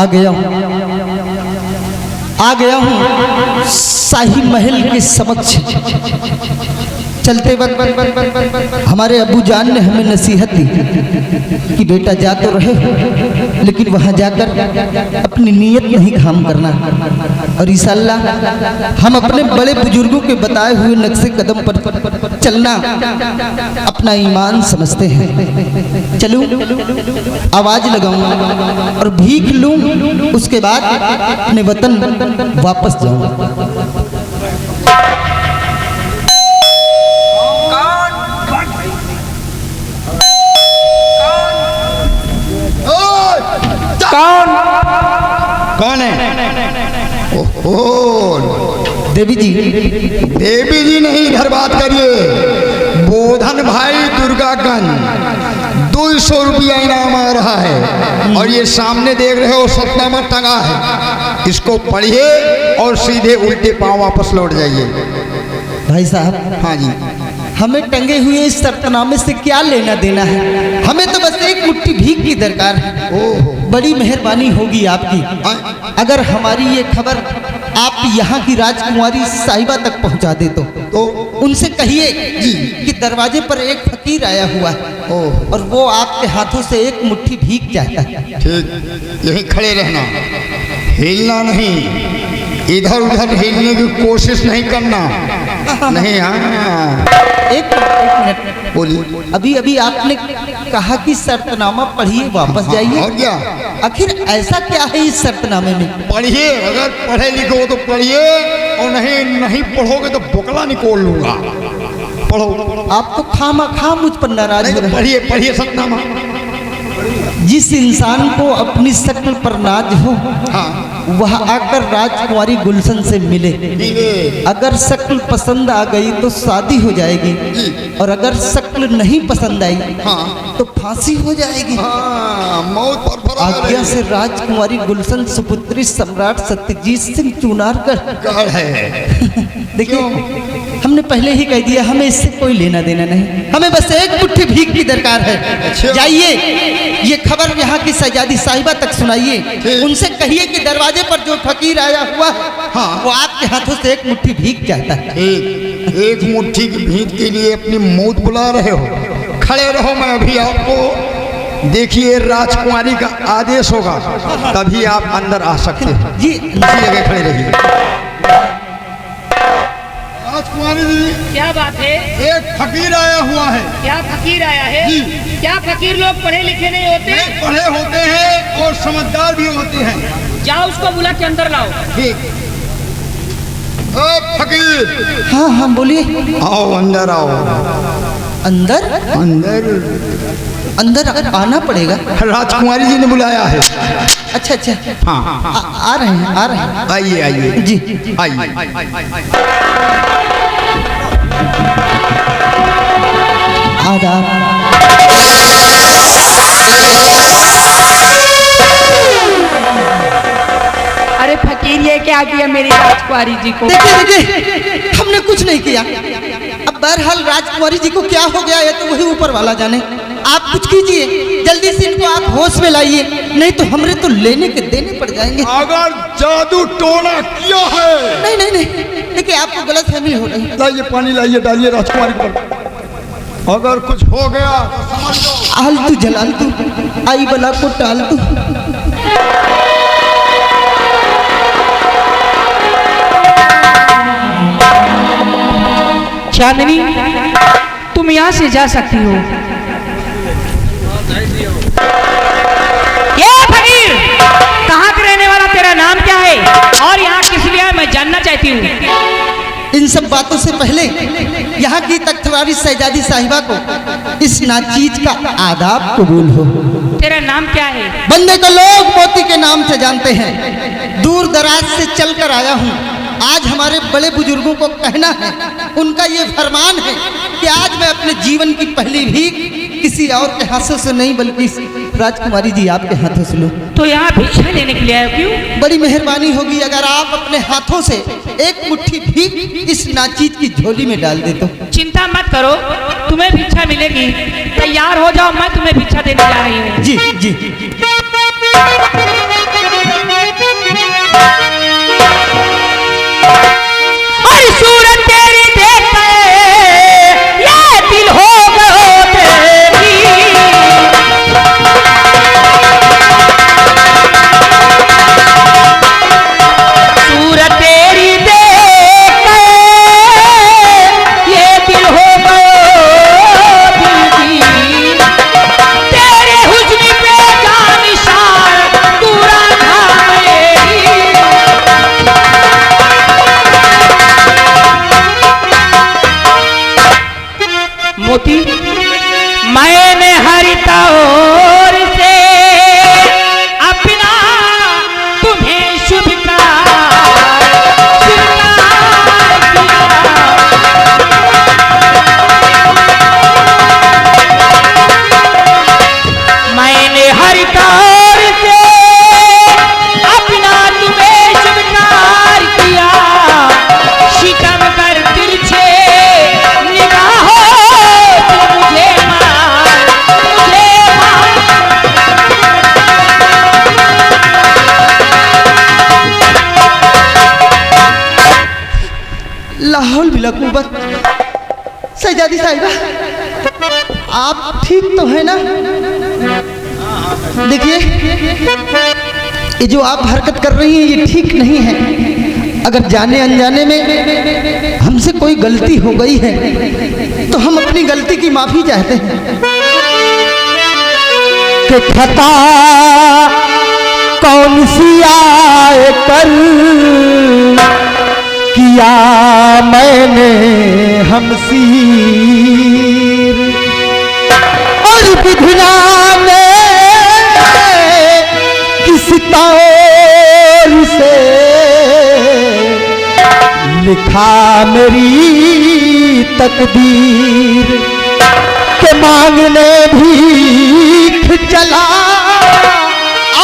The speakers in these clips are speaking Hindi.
आ गया हूँ शाही महल के समक्ष। चलते वक्त हमारे अबू जान ने हमें नसीहत दी कि बेटा जा तो रहे हो, लेकिन वहाँ जाकर अपनी नीयत नहीं काम करना, और इंशाअल्लाह हम अपने बड़े बुजुर्गों के बताए हुए नक्शे कदम पर चलना अपना ईमान समझते हैं। चलूं, आवाज लगाऊं और भीख लूं, उसके बाद अपने वतन वापस जाऊं। कौन है? ओहो, देवी जी। देवी जी नहीं, इधर बात करिए। बोधन भाई दुर्गागंज 200 रुपया इनाम आ रहा है, और ये सामने देख रहे हो सतनामा टंगा है, इसको पढ़िए और सीधे उल्टे पांव वापस लौट जाइए। भाई साहब, हाँ जी, हमें टंगे हुए इस सतनामे से क्या लेना देना है? हमें तो बस एक मुट्ठी भीख की दरकार है। ओहो, बड़ी मेहरबानी होगी आपकी अगर हमारी ये खबर आप यहाँ की राजकुमारी साहिबा तक पहुँचा दे तो उनसे कहिए जी कि दरवाजे पर एक फकीर आया हुआ है और वो आपके हाथों से एक मुट्ठी भीख चाहता है। ठीक, यहीं खड़े रहना, हिलना नहीं, इधर उधर हिलने की कोशिश नहीं करना। नहीं, हाँ, एक मिनट बोलिए। अभी अभी आपने कहा कि शर्तनामा पढ़िए वापस जाइए, और क्या? आखिर ऐसा क्या है इस शर्तनामे में? पढ़िए, अगर पढ़े लिखे हो तो पढ़िए, और नहीं पढ़ोगे तो बोकला निकोल लूंगा। पढ़ो। आप तो खामा मुझ पर नाराज हो रहे हैं। पढ़िए सतनामा। जिस इंसान को अपनी शक्ल पर नाज हो, हाँ, वह आकर राजकुमारी गुलशन से मिले। अगर शक्ल पसंद आ गई तो शादी हो जाएगी, और अगर शक्ल नहीं पसंद आई हाँ, तो फांसी हो जाएगी। हाँ, मौत पर भरा आज्ञा से राजकुमारी गुलशन सुपुत्री सम्राट सत्यजीत सिंह चुनारगढ़ है। देखिए, हमने पहले ही कह दिया, हमें इससे कोई लेना देना नहीं, हमें बस एक मुट्ठी भीख की दरकार है। जाइए, ये खबर यहाँ की शहजादी साहिबा तक सुनाइए, उनसे कहिए कि दरवाजे पर जो फकीर आया हुआ है, हाँ, वो आपके हाथों से एक मुट्ठी भीख चाहता है। एक मुट्ठी की भीख के लिए अपनी मौत बुला रहे हो? खड़े रहो, मैं अभी आपको, देखिए राजकुमारी का आदेश होगा तभी आप अंदर आ सकते हैं। जी, इसी जगह खड़े रहिए। राजकुमारी जी, क्या बात है? एक फकीर आया हुआ है। क्या फकीर आया है? जी। क्या फकीर लोग पढ़े लिखे नहीं होते? पढ़े होते हैं और समझदार भी होते हैं। जाओ उसको बुला के अंदर लाओ। ठीक। फकीर। हाँ हाँ, बोलिए। आओ, अंदर आओ। अंदर अंदर अंदर आना पड़ेगा। राजकुमारी जी ने बुलाया है। अच्छा अच्छा, हाँ, आ रहे हैं। आइए आइए जी, आइए। आदाब। अरे फकीर, ये क्या किया मेरी राजकुमारी जी को? देखिए, हमने कुछ नहीं किया। अब बहरहाल राजकुमारी जी को क्या हो गया है तो वही ऊपर वाला जाने। आप कुछ कीजिए, जल्दी से इनको आप होश में लाइए, नहीं तो हमरे तो लेने के देने पड़ जाएंगे। अगर जादू टोना किया है। नहीं, देखिए आपको गलतफहमी हो रही है। लाइए पानी, लाइए, डालिए राजकुमारी पर। अगर कुछ हो गया तो समझ लो आलतू जलालतू, आई बला को टालतू। चांदनी, तुम यहाँ से जा सकती हो। ये फकीर, कहाँ का रहने वाला, तेरा नाम क्या है और यहाँ किस लिए है, मैं जानना चाहती हूँ। इन सब बातों से पहले यहाँ की तख्तवारी शहजादी साहिबा को इस नाचीज का आदाब कबूल हो। तेरा नाम क्या है? बंदे को लोग मोती के नाम से जानते हैं। दूर दराज से चलकर आया हूँ। आज हमारे बड़े बुजुर्गों को कहना है, उनका ये फरमान है कि आज मैं अपने जीवन की पहली भीख किसी और के हाथों से नहीं बल्कि राजकुमारी जी आपके हाथों से लूं। तो यहाँ भिक्षा लेने के लिए आए? क्यों? बड़ी मेहरबानी होगी अगर आप अपने हाथों से एक मुट्ठी भीख इस नाचीज की झोली में डाल दे तो। चिंता मत करो, तुम्हें भिक्षा मिलेगी। तैयार हो जाओ, मैं तुम्हें भिक्षा देने जा रही हूँ। जी जी। लाहौल बिला कुबत। शहजादी साहिबा, आप ठीक तो है ना? देखिए, ये जो आप हरकत कर रही हैं ये ठीक नहीं है। अगर जाने अनजाने में हमसे कोई गलती हो गई है तो हम अपनी गलती की माफी चाहते हैं। कि खता कौन सी आए कर किया मैंने हमसी, और विधना ने किस तौर से लिखा मेरी तकदीर, के मांगने भीख चला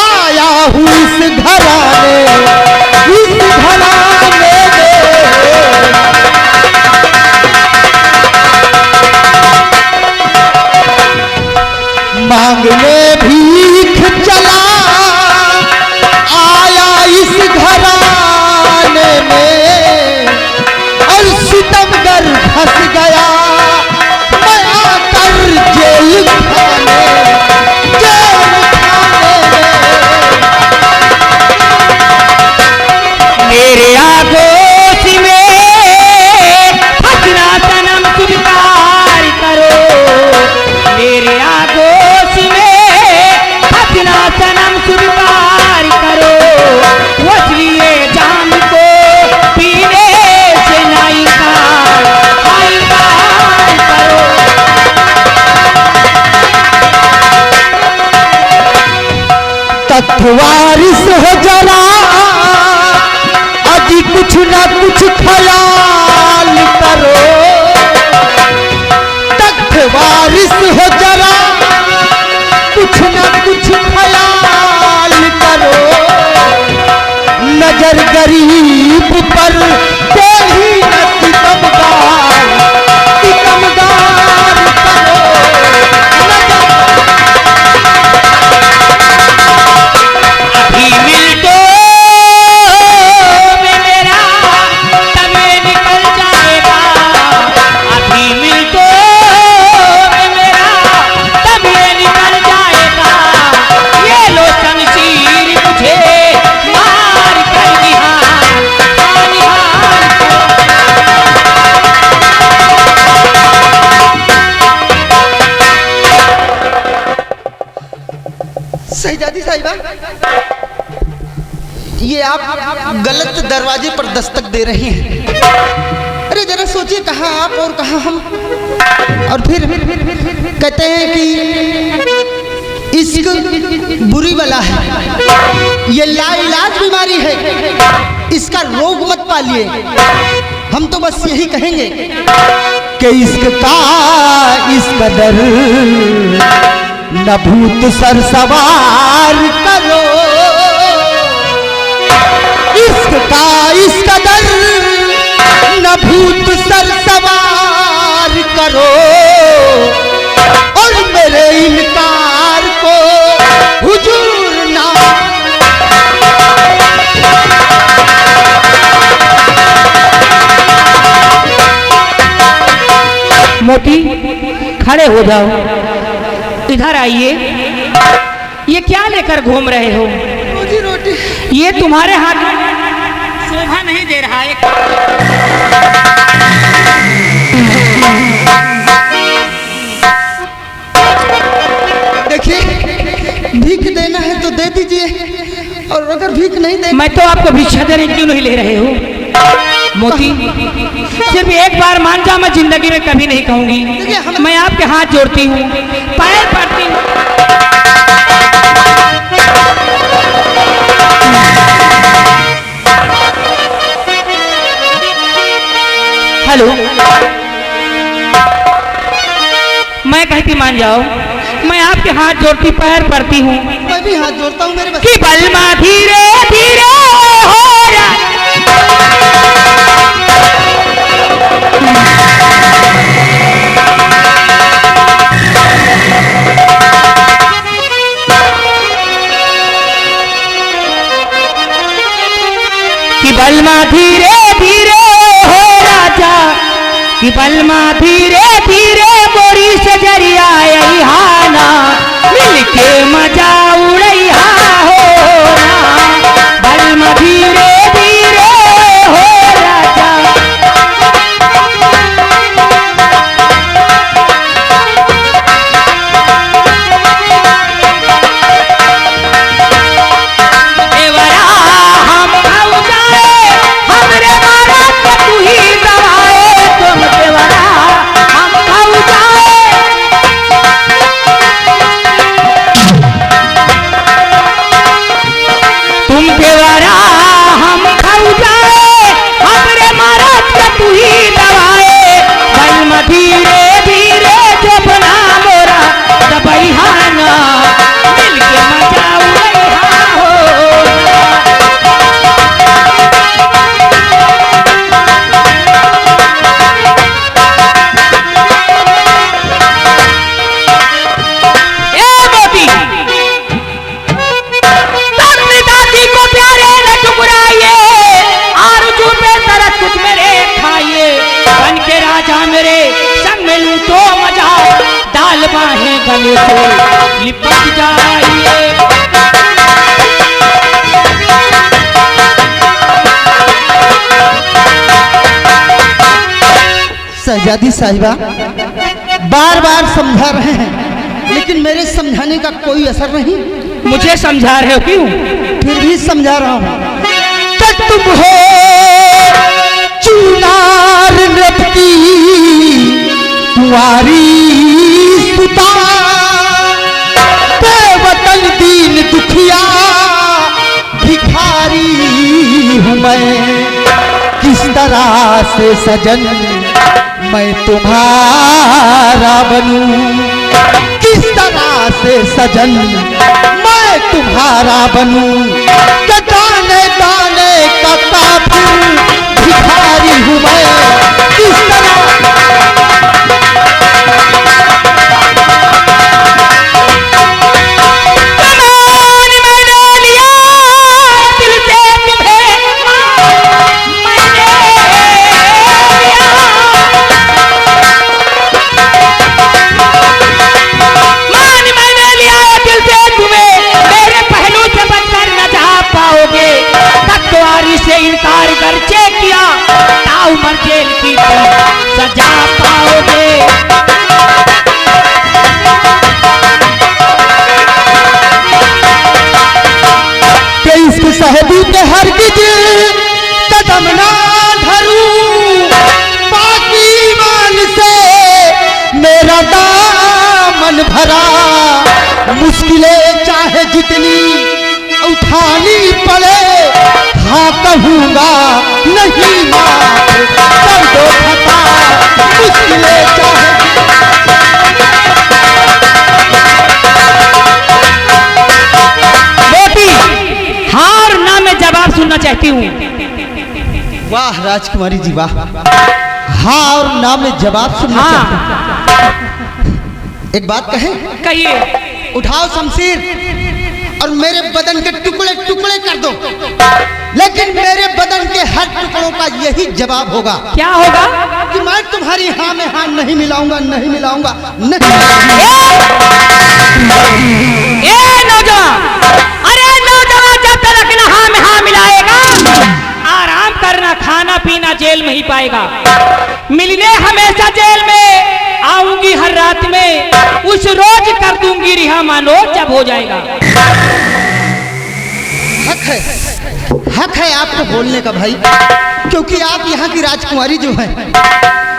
आया हूँ इस घराने में। मांगने भीख चला आया इस घराने में, और सितमगर फंस गया मैं आकर जेल खाने में। मेरे आगोश में हंसना सनम स्वीकार करो, मेरे आगोश में हंसना सनम स्वीकार करो, वसलिए जान को पीने से ना इनकार करो। तत्वारिस हो जरा अजी कुछ ना कुछ ख्याल करो, तत्वारिस हो जरा कुछ ना कुछ ख्याल करो, नजर गरीब पर कोई न सितमगार करो, अभी मिल दो में मेरा तबे निकल जाएगा, अभी मिल दो में मेरा तबे निकल जाएगा, ये लो शमशीर मुझे मार कर निहार शहजादी साहिबा, ये आप गलत दरवाजे पर दस्तक दे रही हैं। अरे जरा सोचिए, कहाँ आप और कहाँ हम। और फिर कहते हैं कि इश्क बुरी बला है, ये लाइलाज बीमारी है, इसका रोग मत पालिए। हम तो बस यही कहेंगे कि इश्क का इस कदर न भूत सर सवार करो, इश्क का इस कदर न भूत सर सवार करो, और मेरे इनकार को हुजूर ना। मोती खड़े हो जाओ, इधर आइए। ये क्या लेकर घूम रहे हो? रोजी रोटी। ये तुम्हारे हाथ में शोभा नहीं दे रहा है। देखिए, भीख देना है तो दे दीजिए, और अगर भीख नहीं दे। मैं तो आपको भिक्षा देने क्यों नहीं ले रहे हो मोती? सिर्फ एक बार मान जा, मैं जिंदगी में कभी नहीं कहूंगी। मैं आपके हाथ जोड़ती हूँ, पैर पड़ती हूँ। हेलो, मैं कहती मान जाओ, मैं आपके हाथ जोड़ती पैर पड़ती हूँ। मैं भी हाथ जोड़ता हूँ मेरे कि बलमा धीरे धीरे हो रहा। कि बलमा धीरे धीरे हो रहा बाहें गले से लिपट जाइए। शहजादी साहिबा बार बार समझा रहे हैं, लेकिन मेरे समझाने का कोई असर नहीं। मुझे समझा रहे हो क्यों? फिर भी समझा रहा हूँ। कि तुम हो चुनार नृपति कुंवारी सुता, बेवतन दीन दुखिया भिखारी हूँ मैं। किस तरह से सजन मैं तुम्हारा बनूं, किस तरह से सजन मैं तुम्हारा बनूं। कि दाने दाने का काफिर भिखारी हूँ मैं। किस तरह इनकार करके किया ताऊ मर जेल की सजा पाओगे। कि इसकी सहदी के हरगिज कदम ना धरूं, बाकी ईमान से मेरा दामन भरा। मुश्किलें चाहे जितनी उठानी पड़े, हाँ कहूँगा नहीं माफ कर दो खता। मुश्किलें चाहे बेटी हाँ और ना मैं जवाब सुनना चाहती हूँ। वाह राजकुमारी जी वाह, हाँ और ना में जवाब सुनना चाहती हूँ। एक बात कहें? कहिए। उठाओ शमशीर और मेरे बदन के टुकड़े टुकड़े कर दो, लेकिन मेरे बदन के हर टुकड़ों का यही जवाब होगा। क्या होगा? कि मैं तुम्हारी हाँ में हाँ नहीं मिलाऊंगा, नहीं मिलाऊंगा, नहीं। ए नौजवान, अरे नौजवान जब तक न हाँ में हाँ मिलाएगा, आराम करना खाना पीना जेल में ही पाएगा। मिलने हमेशा जेल में आऊंगी हर रात में, उस रोज कर दूंगी रिहा मानो जब हो जाएगा। हक है आपको बोलने का भाई, क्योंकि आप यहाँ की राजकुमारी जो हैं।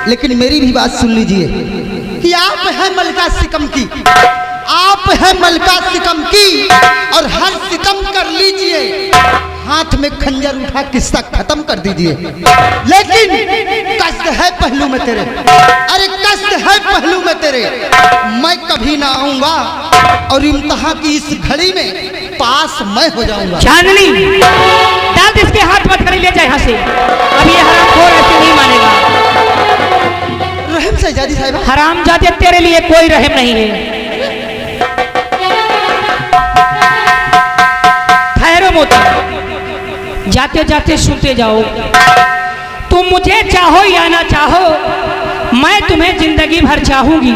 लेकिन मेरी भी बात सुन लीजिए कि आप हैं मलका सिकम की, आप हैं मलका सिकम की, और हर सिकम कर लीजिए, हाथ में खंजर उठा किस्सा खत्म कर दीजिए। लेकिन कष्ट है पहलू में तेरे, अरे कष्ट है पहलू में तेरे। मैं कभी ना आऊंगा और इम्तिहान की इस घड़ी में पास मैं हो जाऊंगा। चांदनी डाल दे इसके हाथ मत कर, ले जाए यहाँ से। अब ये हरामखोर ऐसे नहीं मानेगा। रहम शहजादी साहिबा। हरामजादे तेरे लिए कोई रहम नहीं है। ठहरो मोती, जाते जाते सुनते जाओ। तुम मुझे चाहो या ना चाहो, मैं तुम्हें जिंदगी भर चाहूंगी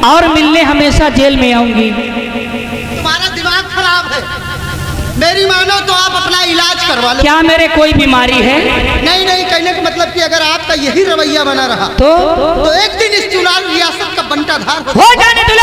और मिलने हमेशा जेल में आऊंगी। तुम्हारा दिमाग खराब है, मेरी मानो तो आप अपना इलाज करवा लो। क्या मेरे कोई बीमारी है? नहीं नहीं, कहने का मतलब कि अगर आपका यही रवैया बना रहा तो एक दिन इस चुनाव रियासत का बंटाधार हो जाने दो।